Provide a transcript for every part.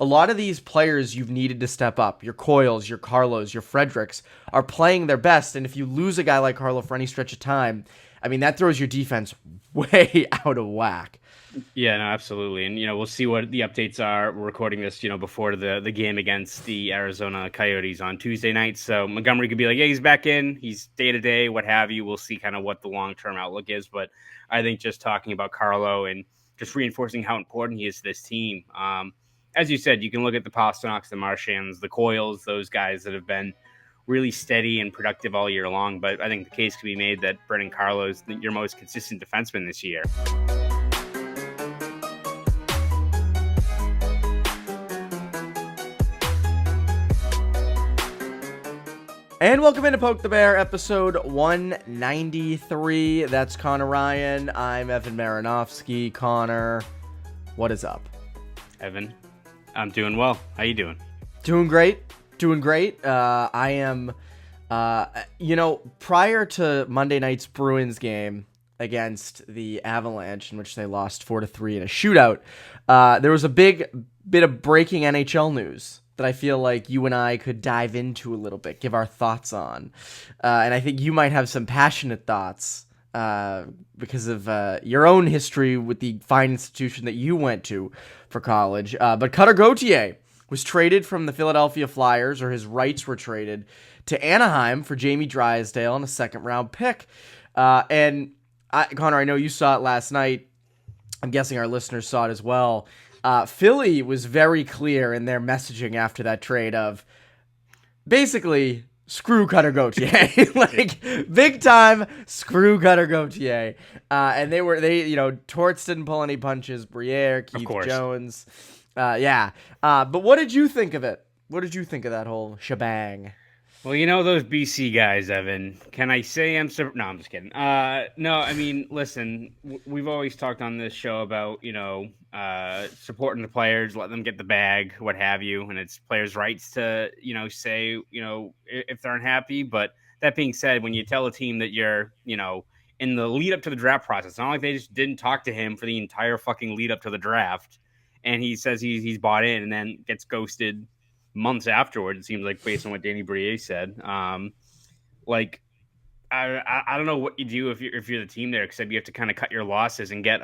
a lot of these players you've needed to step up, your Coyles, your Carlos, your Fredericks, are playing their best. And if you lose a guy like Carlo for any stretch of time, I mean, that throws your defense way out of whack. Yeah, no, absolutely. And, we'll see what the updates are. We're recording this, before the game against the Arizona Coyotes on Tuesday night. So Montgomery could be like, yeah, he's back in. He's day to day, what have you. We'll see kind of what the long-term outlook is. But I think just talking about Carlo and just reinforcing how important he is to this team. As you said, you can look at the Pasternaks, the Marchands, the Coyles, those guys that have been really steady and productive all year long. But I think the case can be made that Brandon Carlo is your most consistent defenseman this year. And welcome into Poke the Bear, episode 193. That's Connor Ryan. I'm Evan Marinofsky. Connor, what is up? Evan, I'm doing well. How you doing? Doing great. I am, prior to Monday night's Bruins game against the Avalanche, in which they lost 4-3 in a shootout, there was a big bit of breaking NHL news that I feel like you and I could dive into a little bit, give our thoughts on. And I think you might have some passionate thoughts because of your own history with the fine institution that you went to for college. But Cutter Gauthier was traded from the Philadelphia Flyers, or his rights were traded, to Anaheim for Jamie Drysdale and a second-round pick. Connor, I know you saw it last night. I'm guessing our listeners saw it as well. Philly was very clear in their messaging after that trade of basically screw Cutter Gauthier, like big time screw Cutter Gauthier. And Torts didn't pull any punches. Briere, Keith Jones, but what did you think of it? What did you think of that whole shebang? Well, those BC guys, Evan. Can I say I'm no, I'm just kidding. No, I mean, listen, we've always talked on this show about, supporting the players, let them get the bag, what have you, and it's players' rights to, say, if they're unhappy. But that being said, when you tell a team that you're, in the lead up to the draft process, it's not like they just didn't talk to him for the entire fucking lead up to the draft, and he says he's bought in and then gets ghosted months afterward, it seems like, based on what Danny Briere said. I don't know what you do if you're the team there, except you have to kind of cut your losses and get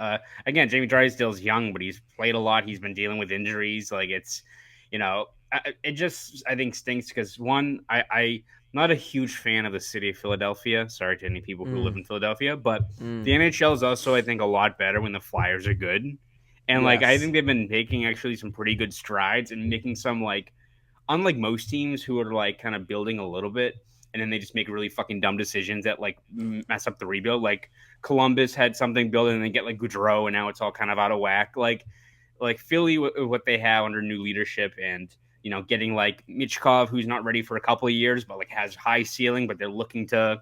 again, Jamie Drysdale's young, but he's played a lot. He's been dealing with injuries. Like, it's, it just, I think, stinks because, one, I'm not a huge fan of the city of Philadelphia. Sorry to any people who live in Philadelphia, but the NHL is also, I think, a lot better when the Flyers are good. And Yes. I think they've been making actually some pretty good strides and making some, unlike most teams who are kind of building a little bit and then they just make really fucking dumb decisions that mess up the rebuild. Like Columbus had something built and they get Goudreau and now it's all kind of out of whack. Like Philly, what they have under new leadership and, getting Michkov, who's not ready for a couple of years, but has high ceiling, but they're looking to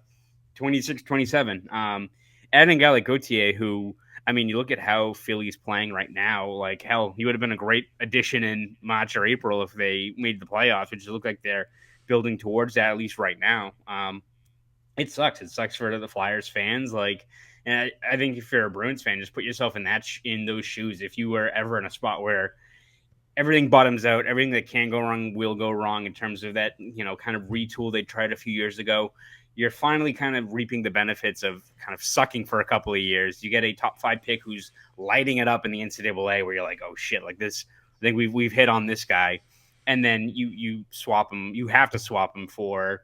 26, 27. Adding a guy like Gauthier, who, I mean, you look at how Philly's playing right now, hell, he would have been a great addition in March or April if they made the playoffs, which look like they're building towards that, at least right now. It sucks. It sucks for the Flyers fans. And I think if you're a Bruins fan, just put yourself in those shoes. If you were ever in a spot where everything bottoms out, everything that can go wrong will go wrong in terms of that, kind of retool they tried a few years ago. You're finally kind of reaping the benefits of kind of sucking for a couple of years. You get a top 5 pick who's lighting it up in the NCAA where you're like, oh shit, this, I think we've hit on this guy. And then you swap him. You have to swap him for,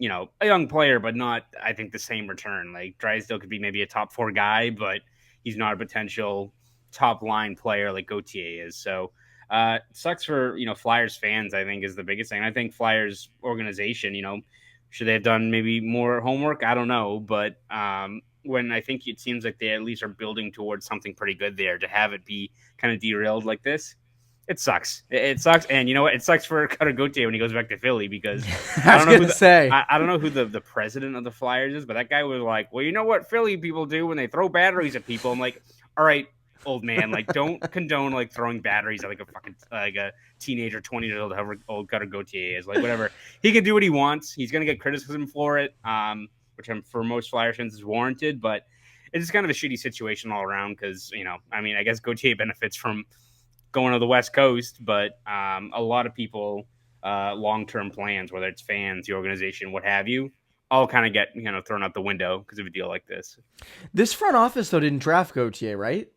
a young player, but not, I think, the same return. Drysdale could be maybe a top 4 guy, but he's not a potential top line player like Gauthier is. So it sucks for, Flyers fans, I think, is the biggest thing. I think Flyers organization, should they have done maybe more homework? I don't know. But when I think it seems like they at least are building towards something pretty good there, to have it be kind of derailed like this, it sucks. It sucks. And you know what? It sucks for Cutter Gauthier when he goes back to Philly because I don't know who the president of the Flyers is, but that guy was like, well, you know what Philly people do when they throw batteries at people? I'm like, all right, old man, don't condone throwing batteries at a teenager, 20 years old, however old Cutter Gauthier is. Whatever, he can do what he wants. He's gonna get criticism for it, which for most Flyers fans is warranted, but it's just kind of a shitty situation all around because I guess Gauthier benefits from going to the West Coast, but a lot of people long-term plans, whether it's fans, the organization, what have you, all kind of get thrown out the window because of a deal like this. This front office though didn't draft Gauthier, right?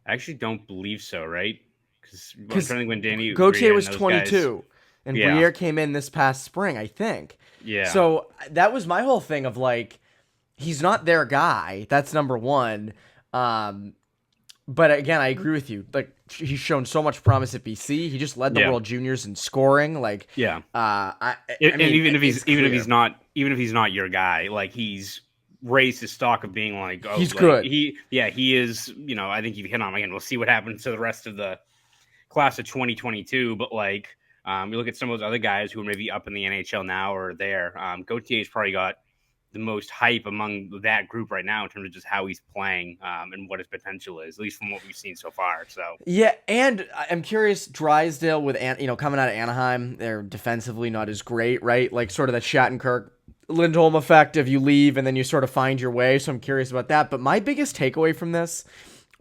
I actually don't believe so, right? Because I'm trying Because to think when Danny Gauthier Briere was and those 22, and Yeah. Briere came in this past spring, I think. Yeah. So that was my whole thing of like, he's not their guy. That's number one. But again, I agree with you. Like, he's shown so much promise at BC. He just led the World Juniors in scoring. Like, Yeah. I And mean, even if it's clear. even if he's not your guy, like he's raised his stock of being like, oh, He's like, good. he is. I think you've hit on again. We'll see what happens to the rest of the class of 2022. But like, you look at some of those other guys who are maybe up in the NHL now or there. Gauthier's probably got the most hype among that group right now in terms of just how he's playing and what his potential is, at least from what we've seen so far. So Yeah, and I'm curious, Drysdale with coming out of Anaheim, they're defensively not as great, right? Like sort of that Shattenkirk Lindholm effect of you leave and then you sort of find your way. So I'm curious about that. But my biggest takeaway from this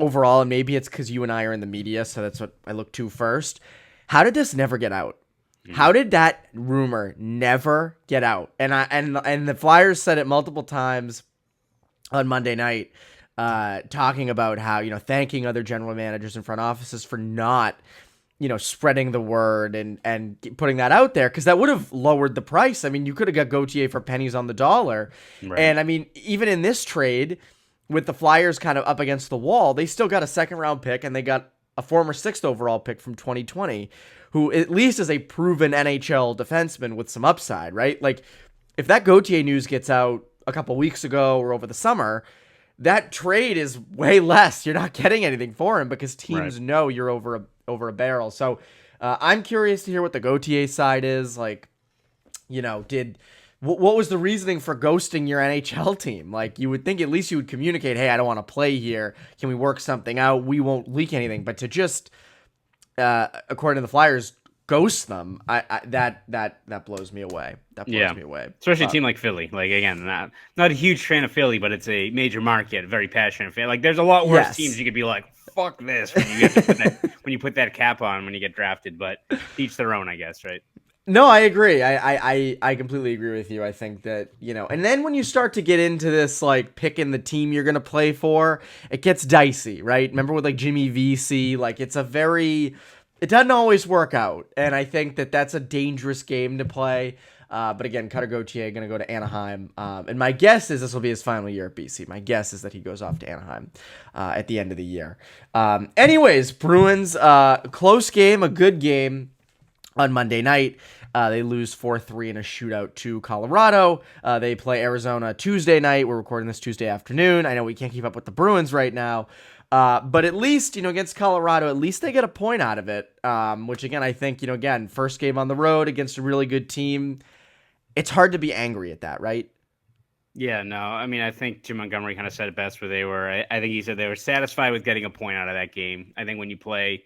overall, and maybe it's because you and I are in the media, so that's what I look to first. How did this never get out? How did that rumor never get out? And the Flyers said it multiple times on Monday night, talking about how, thanking other general managers and front offices for not, spreading the word and putting that out there, because that would have lowered the price. I mean, you could have got Gauthier for pennies on the dollar. Right. And I mean, even in this trade, with the Flyers kind of up against the wall, they still got a second round pick and they got a former 6th overall pick from 2020, who at least is a proven NHL defenseman with some upside, right? Like, if that Gauthier news gets out a couple weeks ago or over the summer, that trade is way less. You're not getting anything for him because teams know you're over a barrel. So I'm curious to hear what the Gauthier side is. Like, what was the reasoning for ghosting your NHL team? Like, you would think at least you would communicate, hey, I don't want to play here. Can we work something out? We won't leak anything. But to just, according to the Flyers, ghost them, that blows me away. That blows me away. Especially a team like Philly. Like, again, not a huge fan of Philly, but it's a major market, a very passionate fan. Like, there's a lot worse teams you could be like, fuck this, when you put that cap on when you get drafted. But each their own, I guess, right? No, I agree. I completely agree with you. I think that, and then when you start to get into this, like, picking the team you're going to play for, it gets dicey, right? Remember with, like, Jimmy VC, like, it doesn't always work out. And I think that that's a dangerous game to play. But again, Cutter Gauthier going to go to Anaheim. And my guess is this will be his final year at BC. My guess is that he goes off to Anaheim at the end of the year. Anyways, Bruins, close game, a good game on Monday night. They lose 4-3 in a shootout to Colorado. They play Arizona Tuesday night. We're recording this Tuesday afternoon. I know we can't keep up with the Bruins right now. But at least, against Colorado, at least they get a point out of it. Which, again, I think, again, first game on the road against a really good team. It's hard to be angry at that, right? Yeah, no. I mean, I think Jim Montgomery kind of said it best where they were. I think he said they were satisfied with getting a point out of that game. I think when you play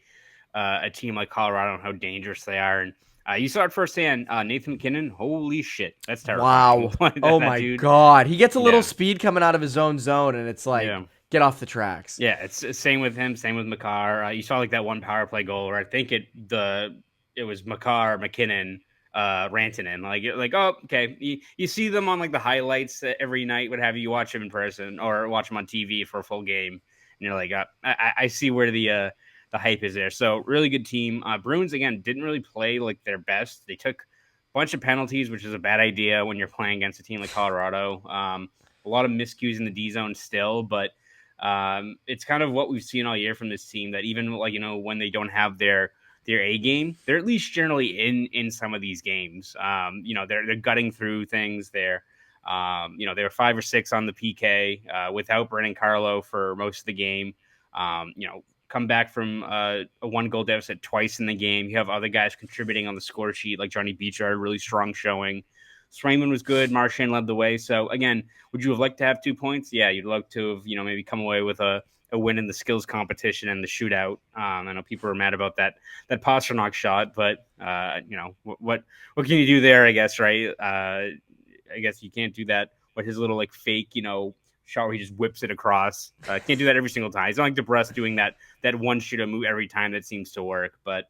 a team like Colorado and how dangerous they are, and you saw it firsthand, Nathan McKinnon, holy shit, that's terrifying. Wow. Oh, my God. He gets a little speed coming out of his own zone, and it's like, get off the tracks. Yeah, it's same with him, same with Makar. You saw like that one power play goal where I think it was Makar, McKinnon, Rantanen. Like, oh, okay. You see them on like the highlights every night, what have you. You watch them in person or watch them on TV for a full game, and you're like, I see where the hype is there. So really good team. Bruins again didn't really play like their best. They took a bunch of penalties, which is a bad idea when you're playing against a team like Colorado. A lot of miscues in the D zone still, but it's kind of what we've seen all year from this team. That even like when they don't have their A game, they're at least generally in some of these games. They're gutting through things. They were 5 or 6 on the PK without Brandon Carlo for most of the game. Come back from a 1-goal deficit twice in the game. You have other guys contributing on the score sheet, like Johnny Beecher, a really strong showing. Swayman was good. Marchand led the way. So, again, would you have liked to have 2 points? Yeah, you'd like to have, maybe come away with a win in the skills competition and the shootout. I know people are mad about that Pastrnak shot, but, what can you do there, I guess, right? I guess you can't do that. What his little, like, fake, shot where he just whips it across. Can't do that every single time. It's not like DeBrusque doing that one shooter move every time that seems to work. But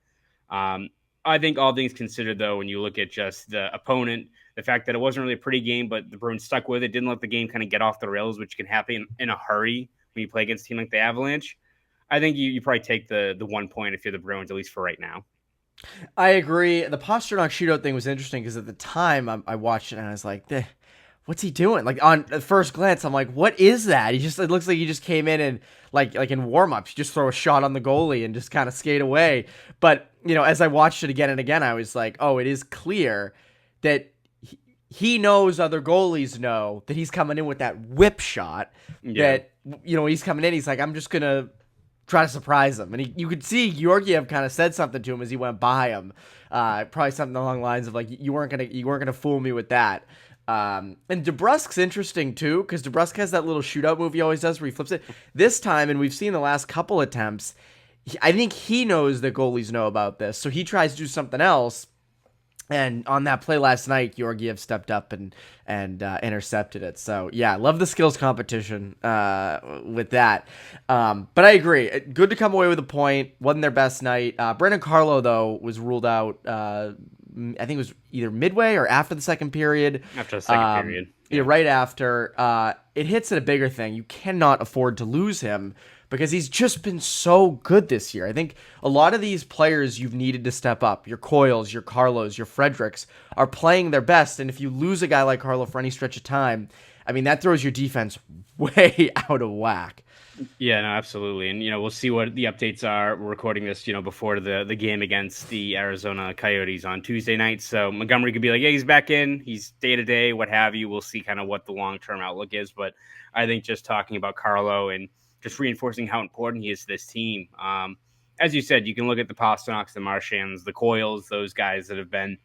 I think all things considered, though, when you look at just the opponent, the fact that it wasn't really a pretty game, but the Bruins stuck with it, didn't let the game kind of get off the rails, which can happen in a hurry when you play against a team like the Avalanche. I think you probably take the 1 point if you're the Bruins, at least for right now. I agree. The Pastrnak shootout thing was interesting because at the time I watched it and I was like, what's he doing? Like on the first glance, I'm like, what is that? It looks like he just came in and like in warm-ups, you just throw a shot on the goalie and just kind of skate away. But, as I watched it again and again, I was like, oh, it is clear that he knows other goalies know that he's coming in with that whip shot that, he's coming in. He's like, I'm just going to try to surprise him. And you could see Georgiev kind of said something to him as he went by him. Probably something along the lines of like, you weren't going to fool me with that. And DeBrusque's interesting too, because DeBrusque has that little shootout move he always does where he flips it. This time, and we've seen the last couple attempts, I think he knows that goalies know about this. So he tries to do something else. And on that play last night, Georgiev stepped up and intercepted it. So, yeah, love the skills competition with that. But I agree. Good to come away with a point. Wasn't their best night. Brandon Carlo, though, was ruled out, I think it was either midway or after the second period. After the second period. Yeah, right after. It hits at a bigger thing. You cannot afford to lose him, because he's just been so good this year. I think a lot of these players you've needed to step up, your Coyles, your Carlos, your Fredericks, are playing their best. And if you lose a guy like Carlo for any stretch of time, I mean, that throws your defense way out of whack. Yeah, no, absolutely. And, we'll see what the updates are. We're recording this, before the game against the Arizona Coyotes on Tuesday night. So Montgomery could be like, yeah, he's back in. He's day-to-day, what have you. We'll see kind of what the long-term outlook is. But I think just talking about Carlo and just reinforcing how important he is to this team. As you said, you can look at the Pasternaks, the Marchands, the Coyles, those guys that have been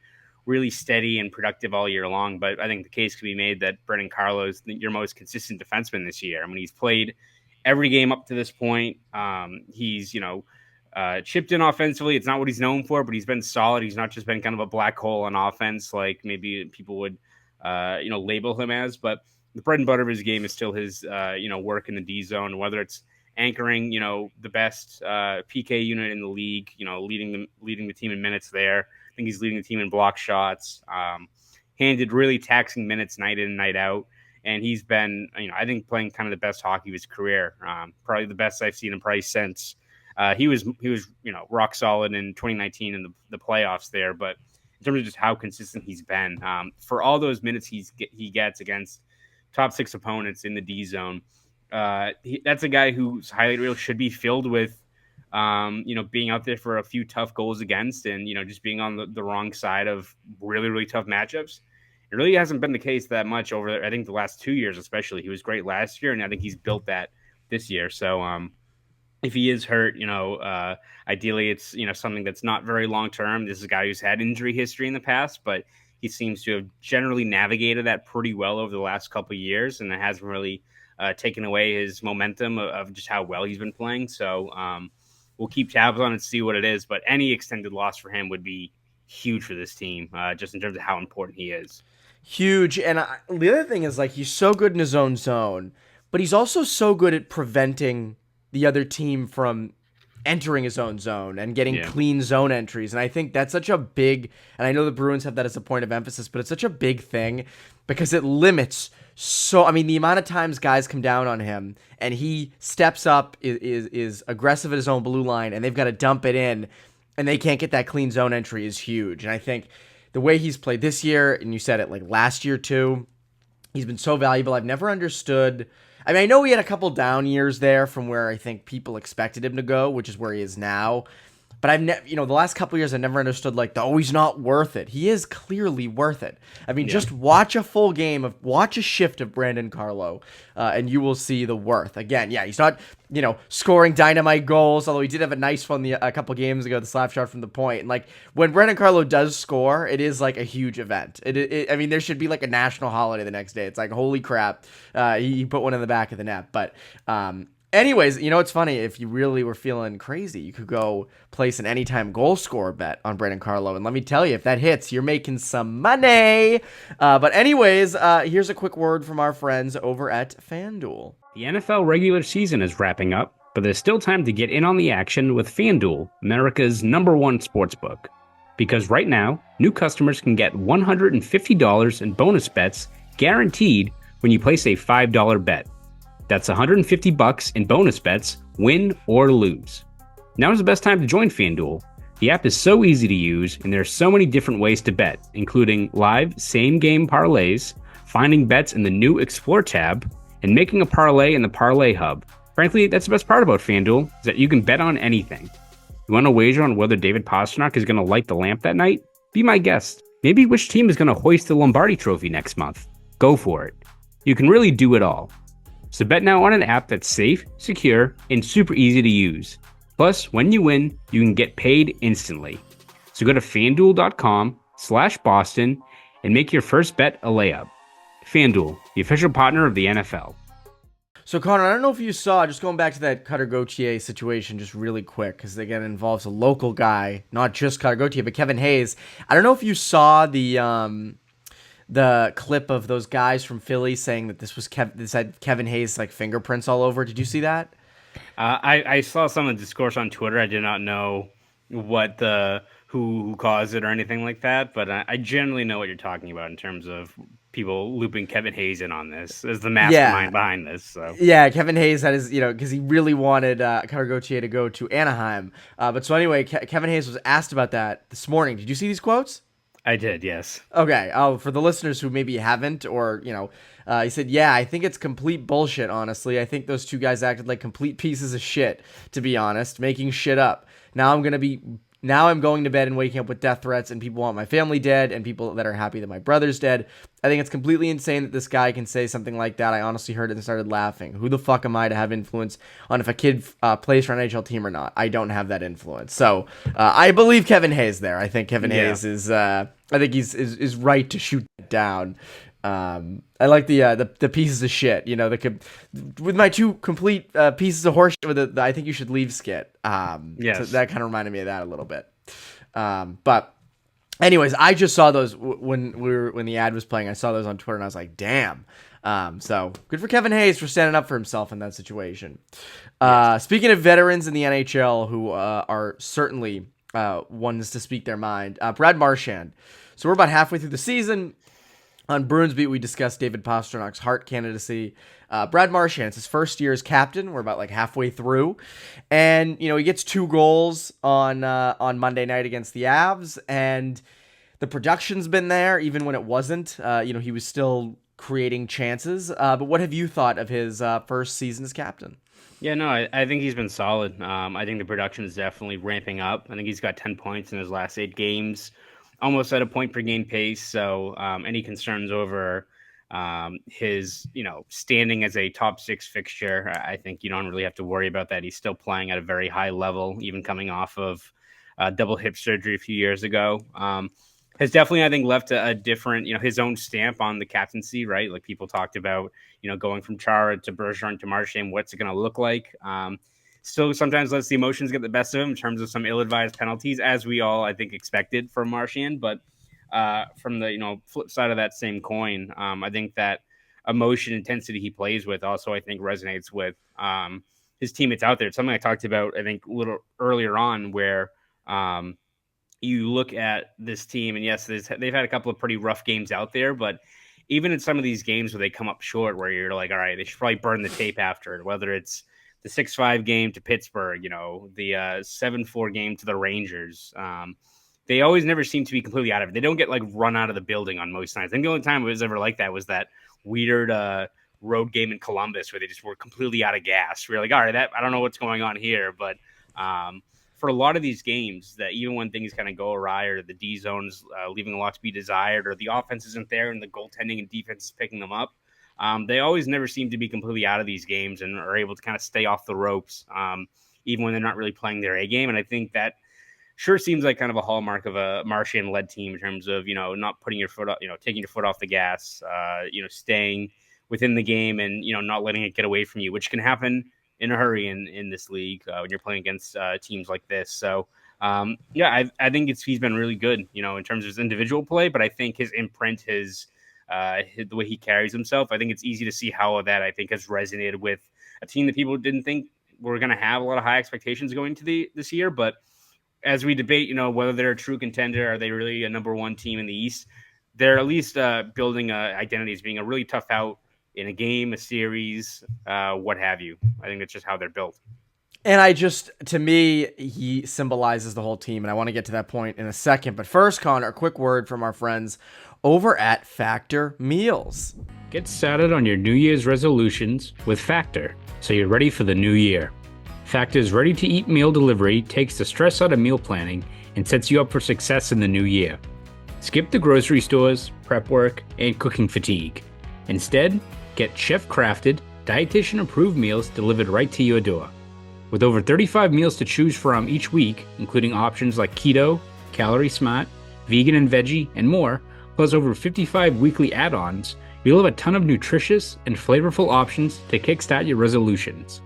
really steady and productive all year long. But I think the case can be made that Brandon Carlo is your most consistent defenseman this year. I mean, he's played every game up to this point. He's, chipped in offensively. It's not what he's known for, but he's been solid. He's not just been kind of a black hole on offense like maybe people would, label him as. But the bread and butter of his game is still his, work in the D zone, whether it's anchoring, the best PK unit in the league, leading the team in minutes there. I think he's leading the team in block shots, handed really taxing minutes night in and night out. And he's been, I think playing kind of the best hockey of his career, probably the best I've seen him play since he was, rock solid in 2019 in the playoffs there. But in terms of just how consistent he's been, for all those minutes he gets against top six opponents in the D zone. That's a guy whose highlight reel should be filled with, being out there for a few tough goals against and, just being on the wrong side of really, really tough matchups. It really hasn't been the case that much over, I think, the last 2 years, especially. He was great last year, and I think he's built that this year. So if he is hurt, ideally it's, something that's not very long-term. This is a guy who's had injury history in the past, but he seems to have generally navigated that pretty well over the last couple of years, and it hasn't really taken away his momentum of just how well he's been playing. So we'll keep tabs on it and see what it is. But any extended loss for him would be huge for this team, just in terms of how important he is. Huge. And the other thing is, like, he's so good in his own zone, but he's also so good at preventing the other team from entering his own zone and getting clean zone entries. And I think that's such a big, and I know the Bruins have that as a point of emphasis, but it's such a big thing because it limits the amount of times guys come down on him and he steps up, is aggressive at his own blue line, and they've got to dump it in and they can't get that clean zone entry is huge. And I think the way he's played this year, and you said it like last year too, he's been so valuable. I've never understood. I mean, I know he had a couple down years there from where I think people expected him to go, which is where he is now. But I've never, the last couple of years, I never understood he's not worth it. He is clearly worth it. I mean, just watch a full game watch a shift of Brandon Carlo, and you will see the worth. Again, he's not, scoring dynamite goals, although he did have a nice one a couple games ago, the slap shot from the point. And when Brandon Carlo does score, it is like a huge event. I mean, there should be like a national holiday the next day. It's like, holy crap, he put one in the back of the net. But Anyways, you know what's funny? If you really were feeling crazy, you could go place an anytime goal scorer bet on Brandon Carlo. And let me tell you, if that hits, you're making some money. But anyways, here's a quick word from our friends over at FanDuel. The NFL regular season is wrapping up, but there's still time to get in on the action with FanDuel, America's #1 sportsbook. Because right now, new customers can get $150 in bonus bets guaranteed when you place a $5 bet. That's $150 in bonus bets, win or lose. Now is the best time to join FanDuel. The app is so easy to use, and there are so many different ways to bet, including live same-game parlays, finding bets in the new Explore tab, and making a parlay in the Parlay Hub. Frankly, that's the best part about FanDuel, is that you can bet on anything. You want to wager on whether David Pastrnak is going to light the lamp that night? Be my guest. Maybe which team is going to hoist the Lombardi Trophy next month? Go for it. You can really do it all. So bet now on an app that's safe, secure, and super easy to use. Plus, when you win, you can get paid instantly. So go to FanDuel.com/Boston and make your first bet a layup. FanDuel, the official partner of the NFL. So, Connor, I don't know if you saw, just going back to that Cutter Gauthier situation just really quick, because again, it involves a local guy, not just Cutter Gauthier, but Kevin Hayes. I don't know if you saw the clip of those guys from Philly saying that this had Kevin Hayes like fingerprints all over. Did you see that? I saw some of the discourse on Twitter. I did not know what who caused it or anything like that, but I generally know what you're talking about in terms of people looping Kevin Hayes in on this as the mastermind behind this. So yeah, Kevin Hayes had his, because he really wanted Cutter Gauthier to go to Anaheim. But so anyway, Kevin Hayes was asked about that this morning. Did you see these quotes? I did, yes. Okay. Oh, for the listeners who maybe haven't, or he said, "Yeah, I think it's complete bullshit. Honestly, I think those two guys acted like complete pieces of shit. To be honest, making shit up. Now I'm going to bed and waking up with death threats, and people want my family dead, and people that are happy that my brother's dead. I think it's completely insane that this guy can say something like that. I honestly heard it and started laughing. Who the fuck am I to have influence on if a kid plays for an NHL team or not? I don't have that influence." So I believe Kevin Hayes there. I think Kevin Hayes is. I think he's right to shoot that down. I like the pieces of shit. With my two complete pieces of horse shit with I think you should leave skit. Yes. So that kind of reminded me of that a little bit. But anyways, I just saw those when the ad was playing. I saw those on Twitter and I was like, damn. So good for Kevin Hayes for standing up for himself in that situation. Yes. Speaking of veterans in the NHL who are certainly ones to speak their mind, Brad Marchand. So we're about halfway through the season. On Bruins Beat, we discussed David Pasternak's Hart candidacy. Brad Marchand, it's his first year as captain. We're about like halfway through. And, he gets 2 goals on Monday night against the Avs. And the production's been there, even when it wasn't. He was still creating chances. But what have you thought of his first season as captain? Yeah, no, I think he's been solid. I think the production is definitely ramping up. I think he's got 10 points in his last 8 games. Almost at a point per game pace. So any concerns over his, standing as a top 6 fixture, I think you don't really have to worry about that. He's still playing at a very high level, even coming off of double hip surgery a few years ago. Has definitely, I think, left a different, his own stamp on the captaincy, right? Like people talked about, going from Chara to Bergeron to Marchand, what's it going to look like? Still sometimes lets the emotions get the best of him in terms of some ill-advised penalties, as we all, I think, expected from Marchand. But from the flip side of that same coin, I think that emotion intensity he plays with also, I think, resonates with his teammates out there. It's something I talked about, I think, a little earlier on, where you look at this team, and yes, they've had a couple of pretty rough games out there, but even in some of these games where they come up short, where you're like, all right, they should probably burn the tape after it, whether it's the 6-5 game to Pittsburgh, the 7-4 game to the Rangers. They always never seem to be completely out of it. They don't get like run out of the building on most nights. I think the only time it was ever like that was that weird road game in Columbus where they just were completely out of gas. We're like, all right, I don't know what's going on here. But for a lot of these games, that even when things kind of go awry or the D zone's leaving a lot to be desired, or the offense isn't there and the goaltending and defense is picking them up, they always never seem to be completely out of these games and are able to kind of stay off the ropes, even when they're not really playing their A game. And I think that sure seems like kind of a hallmark of a Marchand-led team in terms of, not putting your foot up, taking your foot off the gas, staying within the game and, not letting it get away from you, which can happen in a hurry in this league when you're playing against teams like this. So I think he's been really good, in terms of his individual play, but I think his imprint, the way he carries himself, I think it's easy to see how that I think has resonated with a team that people didn't think were going to have a lot of high expectations going to this year. But as we debate, whether they're a true contender, are they really a number one team in the East? They're at least building identity as being a really tough out in a game, a series, what have you. I think that's just how they're built. And to me, he symbolizes the whole team, and I want to get to that point in a second. But first, Connor, a quick word from our friends over at Factor Meals. Get started on your New Year's resolutions with Factor, so you're ready for the new year. Factor's ready-to-eat meal delivery takes the stress out of meal planning and sets you up for success in the new year. Skip the grocery stores, prep work, and cooking fatigue. Instead, get chef-crafted, dietitian-approved meals delivered right to your door. With over 35 meals to choose from each week, including options like keto, calorie smart, vegan and veggie, and more, plus over 55 weekly add-ons, you'll have a ton of nutritious and flavorful options to kickstart your resolutions.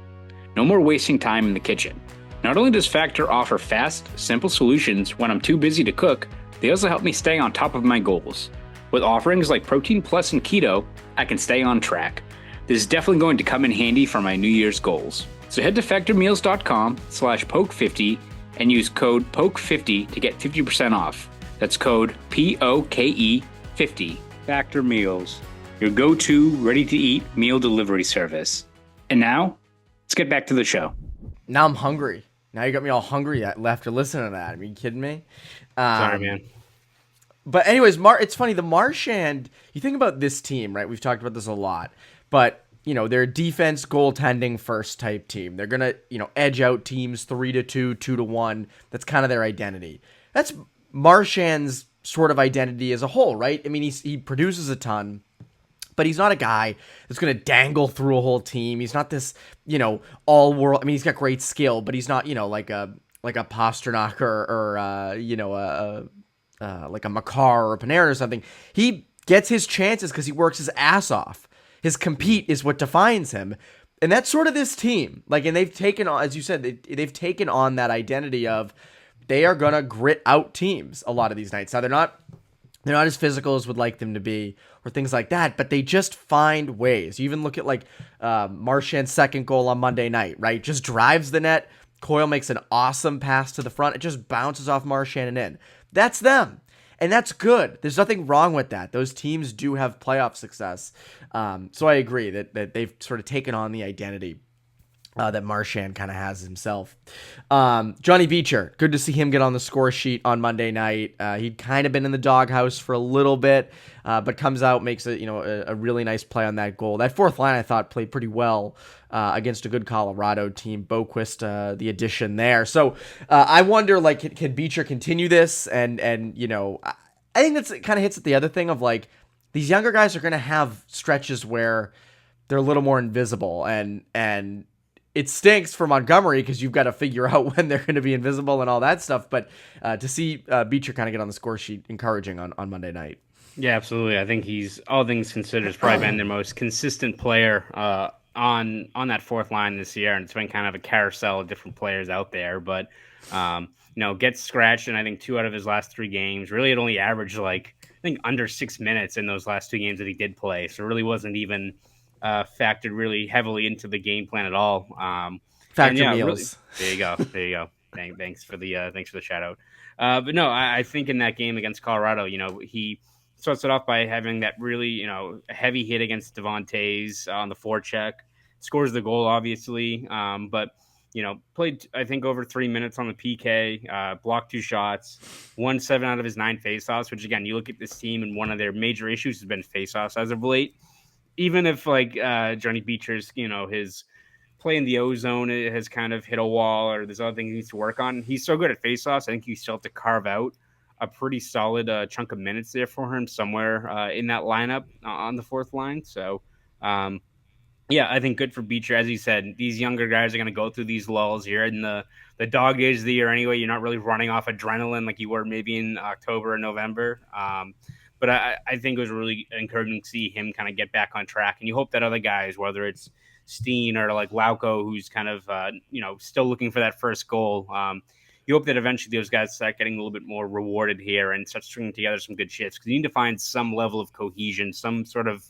No more wasting time in the kitchen. Not only does Factor offer fast, simple solutions when I'm too busy to cook, they also help me stay on top of my goals. With offerings like Protein Plus and Keto, I can stay on track. This is definitely going to come in handy for my New Year's goals. So head to factormeals.com/poke50 and use code POKE50 to get 50% off. That's code POKE50. Factor Meals, your go-to ready-to-eat meal delivery service. And now, let's get back to the show. Now I'm hungry. Now you got me all hungry after listening to that. Are you kidding me? Sorry, man. But anyways, it's funny. The Marchand, you think about this team, right? We've talked about this a lot. But, they're a defense, goaltending first type team. They're going to, edge out teams 3-2, 2-1. That's kind of their identity. That's Marchand's sort of identity as a whole, right? I mean, he produces a ton. But he's not a guy that's going to dangle through a whole team. He's not this, all world. I mean, he's got great skill, but he's not, like a Pasternak or like a Makar or a Panarin or something. He gets his chances because he works his ass off. His compete is what defines him. And that's sort of this team. And they've taken on, as you said, they've taken on that identity of they are going to grit out teams a lot of these nights. Now, they're not as physical as would like them to be or things like that, but they just find ways. You even look at Marchand's second goal on Monday night, right? Just drives the net. Coyle makes an awesome pass to the front. It just bounces off Marchand and in. That's them. And that's good. There's nothing wrong with that. Those teams do have playoff success. So I agree that they've sort of taken on the identity that Marchand kind of has himself. Johnny Beecher, good to see him get on the score sheet on Monday night. He'd kind of been in the doghouse for a little bit, but comes out, makes a really nice play on that goal. That fourth line, I thought, played pretty well against a good Colorado team. Boquist, the addition there. So I wonder, can Beecher continue this? And I think that's kind of hits at the other thing of these younger guys are going to have stretches where they're a little more invisible, and it stinks for Montgomery because you've got to figure out when they're going to be invisible and all that stuff. But to see Beecher kind of get on the score sheet, encouraging on Monday night. Yeah, absolutely. I think he's, all things considered, has probably been their most consistent player on that fourth line this year. And it's been kind of a carousel of different players out there. But, gets scratched in, I think, 2 out of his last 3 games. Really, it only averaged, I think, under 6 minutes in those last 2 games that he did play. So it really wasn't even factored really heavily into the game plan at all. Factor meals. Really, there you go. Thanks for the shout out. But no, I think in that game against Colorado, he starts it off by having that really, heavy hit against Devontae's on the forecheck, scores the goal, obviously. But, played, I think, over 3 minutes on the PK, blocked 2 shots, won 7 out of his 9 faceoffs, which, again, you look at this team and one of their major issues has been faceoffs as of late. Even if Johnny Beecher's, his play in the ozone has kind of hit a wall, or there's other things he needs to work on, he's so good at faceoffs. I think you still have to carve out a pretty solid chunk of minutes there for him somewhere in that lineup on the fourth line. So, I think good for Beecher. As you said, these younger guys are going to go through these lulls. You're in the dog age of the year anyway. You're not really running off adrenaline like you were maybe in October or November. But I think it was really encouraging to see him kind of get back on track. And you hope that other guys, whether it's Steen or like Lauko, who's kind of still looking for that first goal. You hope that eventually those guys start getting a little bit more rewarded here and start stringing together some good shifts, because you need to find some level of cohesion, some sort of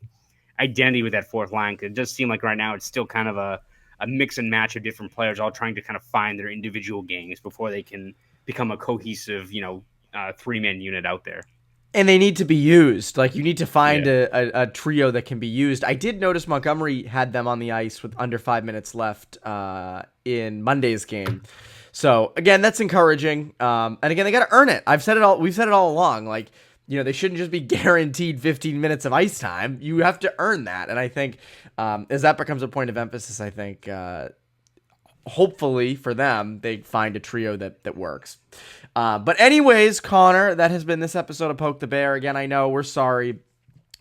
identity with that fourth line. Because it does seem like right now it's still kind of a mix and match of different players all trying to kind of find their individual games before they can become a cohesive, three-man unit out there. And they need to be used. Like, you need to find a trio that can be used. I did notice Montgomery had them on the ice with under 5 minutes left in Monday's game. So again, that's encouraging. And again, they got to earn it. We've said it all along. Like, they shouldn't just be guaranteed 15 minutes of ice time. You have to earn that. And I think as that becomes a point of emphasis, I think hopefully for them, they find a trio that works. But anyways, Connor, that has been this episode of Poke the Bear. Again, I know we're sorry.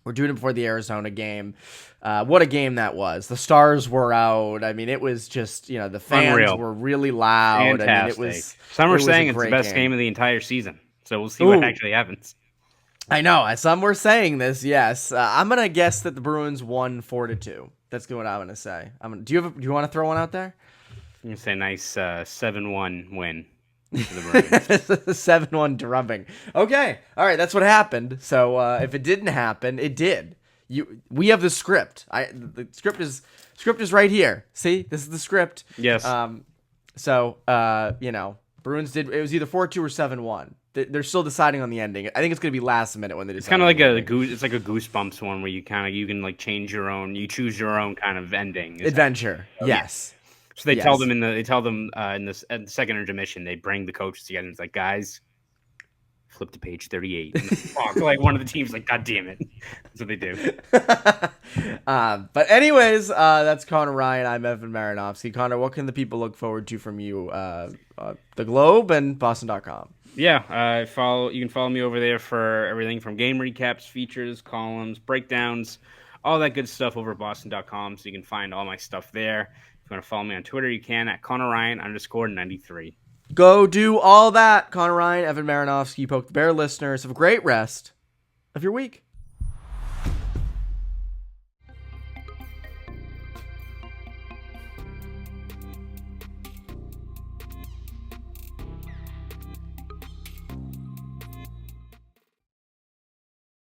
We're doing it before the Arizona game. What a game that was. The Stars were out. I mean, it was just, the fans were really loud. Fantastic. I mean, some are saying it's the best game of the entire season. So we'll see what actually happens. I know. Some were saying this, yes. I'm going to guess that the Bruins won 4-2. That's what I'm going to say. Do you want to throw one out there? I'm going to say nice 7-1 win. 7-1 drubbing. Okay. All right. That's what happened. So if it didn't happen, it did. We have the script. The script is right here. See, this is the script. Yes. Bruins did. It was either 4-2 or 7-1. They're still deciding on the ending. I think it's gonna be last minute when they decide. It's kind of like it's like a Goosebumps one where you can like change your own. You choose your own kind of ending. Adventure. Yes. So they tell them in the second intermission, they bring the coaches together and it's like, guys, flip to page 38. Like one of the teams like, God damn it. That's what they do. But anyways, that's Connor Ryan. I'm Evan Marinofsky. Connor, what can the people look forward to from you? The Globe and Boston.com. Yeah, you can follow me over there for everything from game recaps, features, columns, breakdowns, all that good stuff over at Boston.com. So you can find all my stuff there. If you want to follow me on Twitter, you can at ConnorRyan_93. Go do all that. Connor Ryan, Evan Marinofsky, Poke the Bear listeners. Have a great rest of your week.